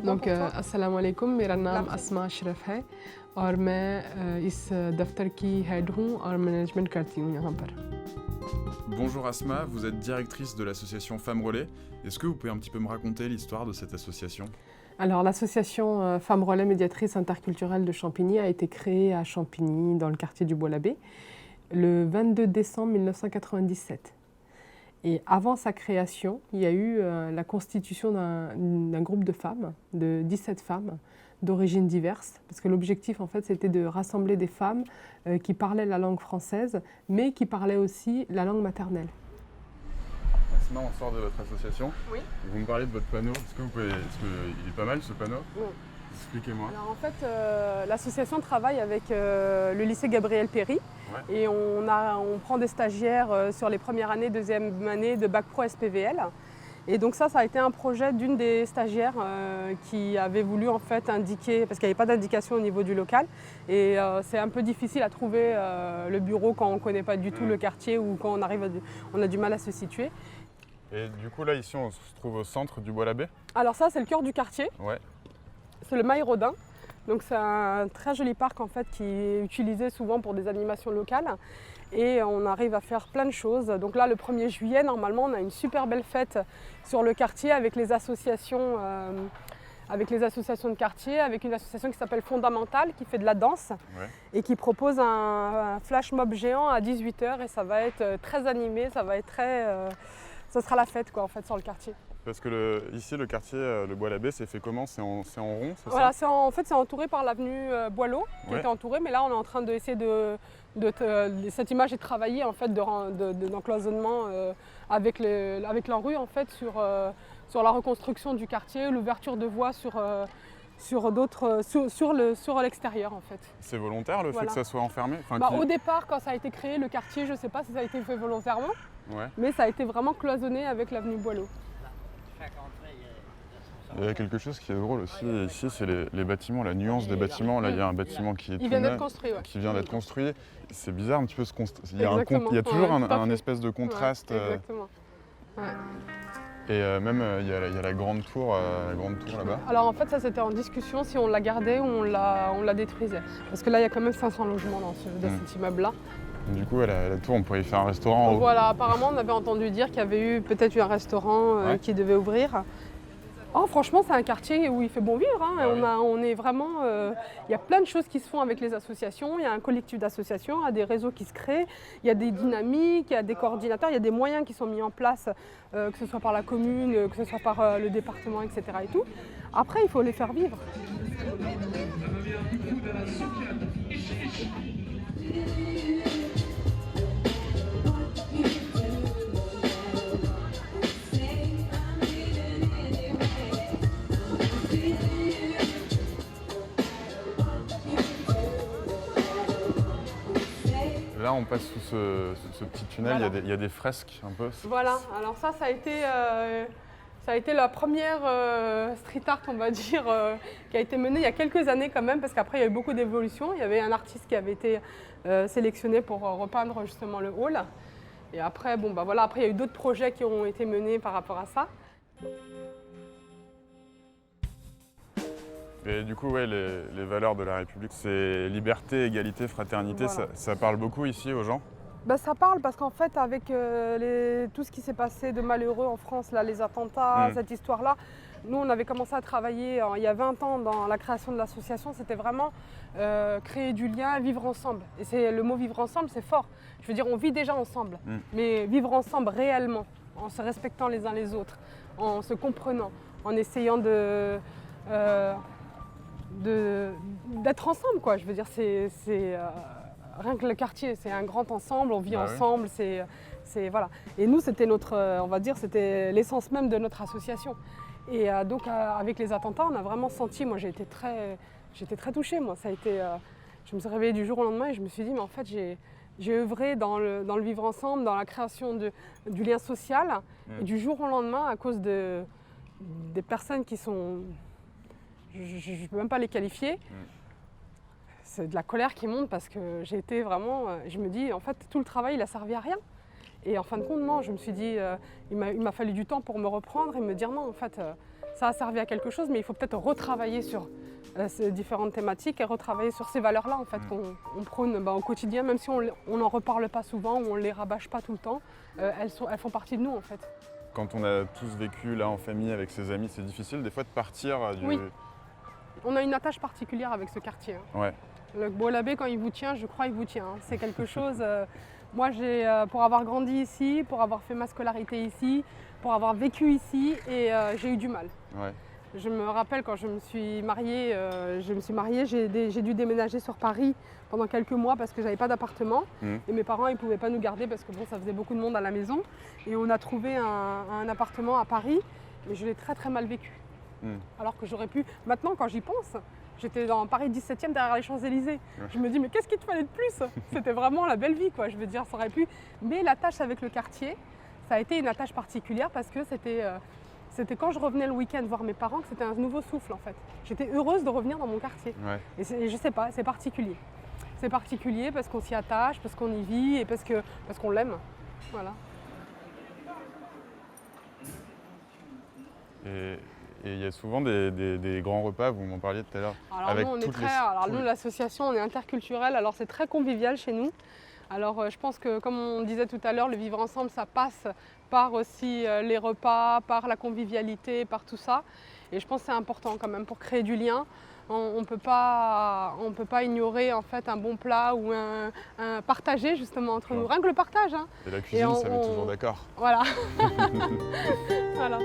bon Donc, pour toi? अस्सलाम वालेकुम, मेरा नाम अस्मा अशरफ है और मैं इस दफ्तर की हेड हूँ और मैनेजमेंट करती हूँ यहाँ पर। Bonjour Asma, vous êtes directrice de l'association Femmes Relais. Est-ce que vous pouvez un petit peu me raconter l'histoire de cette association? Alors, l'association Femmes Relais Médiatrices Interculturelles de Champigny a été créée à Champigny, dans le quartier du Bois-l'Abbé, le 22 décembre 1997. Et avant sa création, il y a eu la constitution d'un groupe de femmes, de 17 femmes, d'origines diverses, parce que l'objectif, en fait, c'était de rassembler des femmes qui parlaient la langue française, mais qui parlaient aussi la langue maternelle. Asma, on sort de votre association. Oui. Vous me parlez de votre panneau. Est-ce qu'il est pas mal ce panneau? Oui. Expliquez-moi. Alors en fait, l'association travaille avec le lycée Gabriel Péri et on prend des stagiaires sur les premières années, deuxième année de Bac Pro SPVL. Et donc ça a été un projet d'une des stagiaires qui avait voulu en fait indiquer, parce qu'il n'y avait pas d'indication au niveau du local, et c'est un peu difficile à trouver le bureau quand on ne connaît pas du tout le quartier ou quand on a du mal à se situer. Et du coup, là, ici, on se trouve au centre du Bois-l'Abbé. Alors ça, c'est le cœur du quartier. Ouais. C'est le Mail Rodin. Donc c'est un très joli parc en fait qui est utilisé souvent pour des animations locales et on arrive à faire plein de choses. Donc là le 1er juillet normalement on a une super belle fête sur le quartier avec les associations de quartier, avec une association qui s'appelle Fondamental qui fait de la danse et qui propose un flash mob géant à 18h et ça va être très animé, ça va être ça sera la fête quoi en fait sur le quartier. Parce que ici, le quartier, le Bois-l'Abbé, c'est fait comment? C'est en rond, c'est voilà, ça? en fait, c'est entouré par l'avenue Boileau, qui était entourée, mais là, on est en train d'essayer cette image est travaillée en fait d'encloisonnement avec l'ANRU en fait sur la reconstruction du quartier, l'ouverture de voies sur l'extérieur en fait. C'est volontaire le fait que ça soit enfermé? Au départ, quand ça a été créé, le quartier, je ne sais pas si ça a été fait volontairement, ouais. Mais ça a été vraiment cloisonné avec l'avenue Boileau. Il y a quelque chose qui est drôle aussi ici, c'est les bâtiments, la nuance des bâtiments. Là, il y a un bâtiment qui est qui vient d'être construit. C'est bizarre un petit peu il y a toujours un espèce de contraste. Ouais, exactement. Et même il y a la grande tour là-bas. Alors en fait, ça c'était en discussion si on la gardait ou on la détruisait. Parce que là, il y a quand même 500 logements dans cet immeuble-là. Du coup, la tour, on pourrait y faire un restaurant en haut. Voilà, apparemment, on avait entendu dire qu'il y avait peut-être eu un restaurant qui devait ouvrir. Oh, franchement, c'est un quartier où il fait bon vivre. Hein. On est vraiment. Il y a plein de choses qui se font avec les associations. Il y a un collectif d'associations, il y a des réseaux qui se créent, il y a des dynamiques, il y a des coordinateurs, il y a des moyens qui sont mis en place, que ce soit par la commune, que ce soit par le département, etc. Et tout. Après, il faut les faire vivre. Là, on passe sous ce petit tunnel, voilà. Il y a des fresques un peu. Voilà, alors ça a été la première street art, on va dire, qui a été menée il y a quelques années quand même, parce qu'après il y a eu beaucoup d'évolutions. Il y avait un artiste qui avait été sélectionné pour repeindre justement le hall. Et après, après il y a eu d'autres projets qui ont été menés par rapport à ça. Et du coup, les valeurs de la République, c'est liberté, égalité, fraternité, voilà. Ça parle beaucoup ici aux gens? Ça parle parce qu'en fait, avec tout ce qui s'est passé de malheureux en France, là, les attentats, cette histoire-là, nous, on avait commencé à travailler il y a 20 ans dans la création de l'association. C'était vraiment créer du lien, vivre ensemble. Et le mot vivre ensemble, c'est fort. Je veux dire, on vit déjà ensemble, mais vivre ensemble réellement, en se respectant les uns les autres, en se comprenant, en essayant d'être ensemble, quoi. Je veux dire, rien que le quartier, c'est un grand ensemble, on vit ensemble, voilà. Et nous, c'était c'était l'essence même de notre association. Et donc, avec les attentats, on a vraiment senti, moi j'étais très touchée, moi. Ça a été, je me suis réveillée du jour au lendemain et je me suis dit, mais en fait, j'ai œuvré dans le vivre ensemble, dans la création du lien social. Et du jour au lendemain, à cause des personnes qui sont... Je ne peux même pas les qualifier. C'est de la colère qui monte parce que j'ai été vraiment... Je me dis, en fait, tout le travail, il a servi à rien. Et en fin de compte, non, je me suis dit, il m'a fallu du temps pour me reprendre et me dire non, en fait, ça a servi à quelque chose, mais il faut peut-être retravailler sur ces différentes thématiques et retravailler sur ces valeurs-là en fait, qu'on prône au quotidien, même si on n'en reparle pas souvent ou on ne les rabâche pas tout le temps, elles font partie de nous en fait. Quand on a tous vécu là en famille avec ses amis, c'est difficile des fois de partir du... Oui. On a une attache particulière avec ce quartier. Ouais. Le Bois-l'Abbé, quand il vous tient, je crois il vous tient. C'est quelque chose... moi, pour avoir grandi ici, pour avoir fait ma scolarité ici, pour avoir vécu ici, et j'ai eu du mal. Ouais. Je me rappelle quand je me suis mariée, j'ai dû déménager sur Paris pendant quelques mois parce que j'avais pas d'appartement. Et mes parents ils pouvaient pas nous garder parce que bon, ça faisait beaucoup de monde à la maison. Et on a trouvé un appartement à Paris, mais je l'ai très très mal vécu. Alors que j'aurais pu, maintenant quand j'y pense, j'étais dans Paris 17e derrière les Champs-Élysées. Je me dis mais qu'est-ce qu'il te fallait de plus? C'était vraiment la belle vie quoi, je veux dire, ça aurait pu. Mais l'attache avec le quartier, ça a été une attache particulière parce que c'était quand je revenais le week-end voir mes parents que c'était un nouveau souffle en fait. J'étais heureuse de revenir dans mon quartier. Ouais. Et je sais pas, c'est particulier. C'est particulier parce qu'on s'y attache, parce qu'on y vit et parce qu'on l'aime. Voilà. Et il y a souvent des grands repas, vous m'en parliez tout à l'heure. Alors nous, l'association, on est interculturel, alors c'est très convivial chez nous. Alors je pense que comme on disait tout à l'heure, le vivre ensemble, ça passe par aussi les repas, par la convivialité, par tout ça. Et je pense que c'est important quand même pour créer du lien. On ne peut pas ignorer en fait un bon plat ou un partager justement entre nous. Rien que le partage. Hein. Et la cuisine, ça met toujours d'accord. Voilà. Voilà.